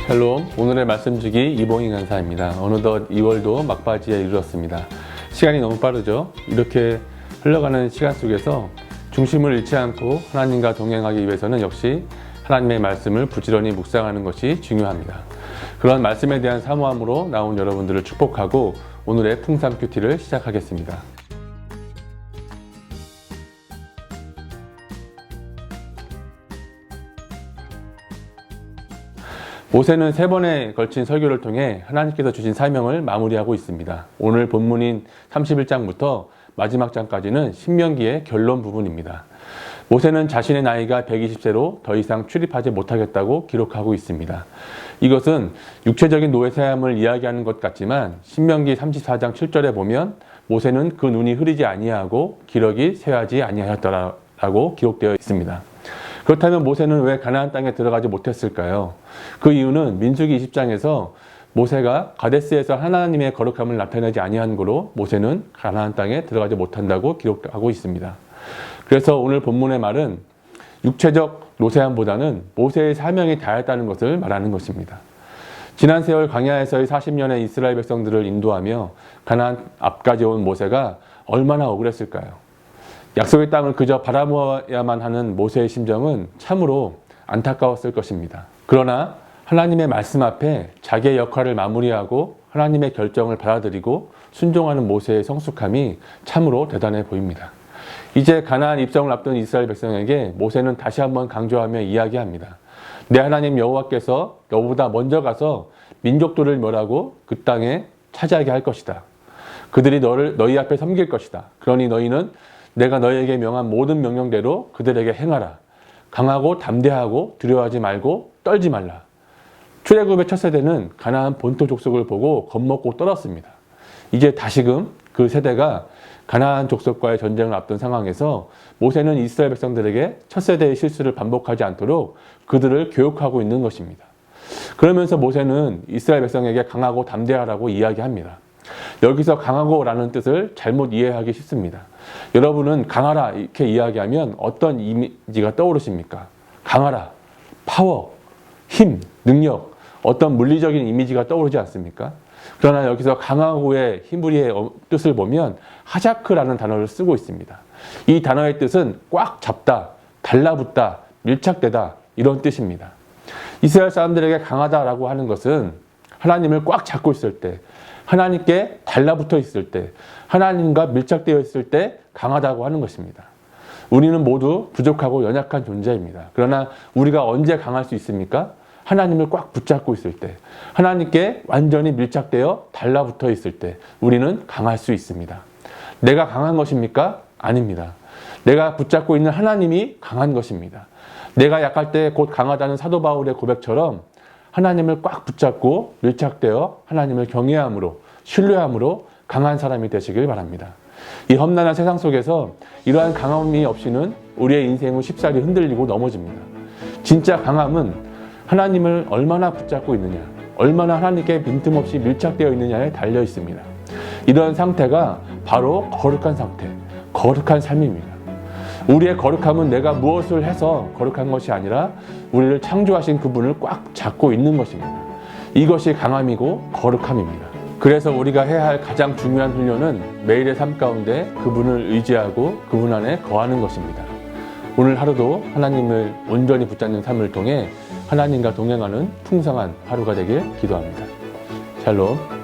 샬롬, 오늘의 말씀주기 이봉희 간사입니다. 어느덧 2월도 막바지에 이르렀습니다. 시간이 너무 빠르죠? 이렇게 흘러가는 시간 속에서 중심을 잃지 않고 하나님과 동행하기 위해서는 역시 하나님의 말씀을 부지런히 묵상하는 것이 중요합니다. 그런 말씀에 대한 사모함으로 나온 여러분들을 축복하고 오늘의 풍삼 큐티를 시작하겠습니다. 모세는 3번에 걸친 설교를 통해 하나님께서 주신 사명을 마무리하고 있습니다. 오늘 본문인 31장부터 마지막 장까지는 신명기의 결론 부분입니다. 모세는 자신의 나이가 120세로 더 이상 출입하지 못하겠다고 기록하고 있습니다. 이것은 육체적인 노예사함을 이야기하는 것 같지만 신명기 34장 7절에 보면 모세는 그 눈이 흐리지 아니하고 기력이 쇠하지 아니하였더라라고 기록되어 있습니다. 그렇다면 모세는 왜 가나안 땅에 들어가지 못했을까요? 그 이유는 민수기 20장에서 모세가 가데스에서 하나님의 거룩함을 나타내지 아니한 거로 모세는 가나안 땅에 들어가지 못한다고 기록하고 있습니다. 그래서 오늘 본문의 말은 육체적 노쇠함보다는 모세의 사명이 다했다는 것을 말하는 것입니다. 지난 세월 광야에서의 40년의 이스라엘 백성들을 인도하며 가나안 앞까지 온 모세가 얼마나 억울했을까요? 약속의 땅을 그저 바라보아야만 하는 모세의 심정은 참으로 안타까웠을 것입니다. 그러나 하나님의 말씀 앞에 자기의 역할을 마무리하고 하나님의 결정을 받아들이고 순종하는 모세의 성숙함이 참으로 대단해 보입니다. 이제 가나안 입성을 앞둔 이스라엘 백성에게 모세는 다시 한번 강조하며 이야기합니다. 내 하나님 여호와께서 너보다 먼저 가서 민족들을 멸하고 그 땅에 차지하게 할 것이다. 그들이 너희 앞에 섬길 것이다. 그러니 너희는 내가 너희에게 명한 모든 명령대로 그들에게 행하라. 강하고 담대하고 두려워하지 말고 떨지 말라. 출애굽의 첫 세대는 가나안 본토 족속을 보고 겁먹고 떨었습니다. 이제 다시금 그 세대가 가나안 족속과의 전쟁을 앞둔 상황에서 모세는 이스라엘 백성들에게 첫 세대의 실수를 반복하지 않도록 그들을 교육하고 있는 것입니다. 그러면서 모세는 이스라엘 백성에게 강하고 담대하라고 이야기합니다. 여기서 강하고라는 뜻을 잘못 이해하기 쉽습니다. 여러분은 강하라 이렇게 이야기하면 어떤 이미지가 떠오르십니까? 강하라, 파워, 힘, 능력, 어떤 물리적인 이미지가 떠오르지 않습니까? 그러나 여기서 강하고의 히브리의 뜻을 보면 하자크라는 단어를 쓰고 있습니다. 이 단어의 뜻은 꽉 잡다, 달라붙다, 밀착되다 이런 뜻입니다. 이스라엘 사람들에게 강하다라고 하는 것은 하나님을 꽉 잡고 있을 때, 하나님께 달라붙어 있을 때, 하나님과 밀착되어 있을 때 강하다고 하는 것입니다. 우리는 모두 부족하고 연약한 존재입니다. 그러나 우리가 언제 강할 수 있습니까? 하나님을 꽉 붙잡고 있을 때, 하나님께 완전히 밀착되어 달라붙어 있을 때 우리는 강할 수 있습니다. 내가 강한 것입니까? 아닙니다. 내가 붙잡고 있는 하나님이 강한 것입니다. 내가 약할 때 곧 강하다는 사도 바울의 고백처럼 하나님을 꽉 붙잡고 밀착되어 하나님을 경외함으로 신뢰함으로 강한 사람이 되시길 바랍니다. 이 험난한 세상 속에서 이러한 강함이 없이는 우리의 인생은 쉽사리 흔들리고 넘어집니다. 진짜 강함은 하나님을 얼마나 붙잡고 있느냐, 얼마나 하나님께 빈틈없이 밀착되어 있느냐에 달려 있습니다. 이런 상태가 바로 거룩한 상태, 거룩한 삶입니다. 우리의 거룩함은 내가 무엇을 해서 거룩한 것이 아니라 우리를 창조하신 그분을 꽉 잡고 있는 것입니다. 이것이 강함이고 거룩함입니다. 그래서 우리가 해야 할 가장 중요한 훈련은 매일의 삶 가운데 그분을 의지하고 그분 안에 거하는 것입니다. 오늘 하루도 하나님을 온전히 붙잡는 삶을 통해 하나님과 동행하는 풍성한 하루가 되길 기도합니다. 샬롬.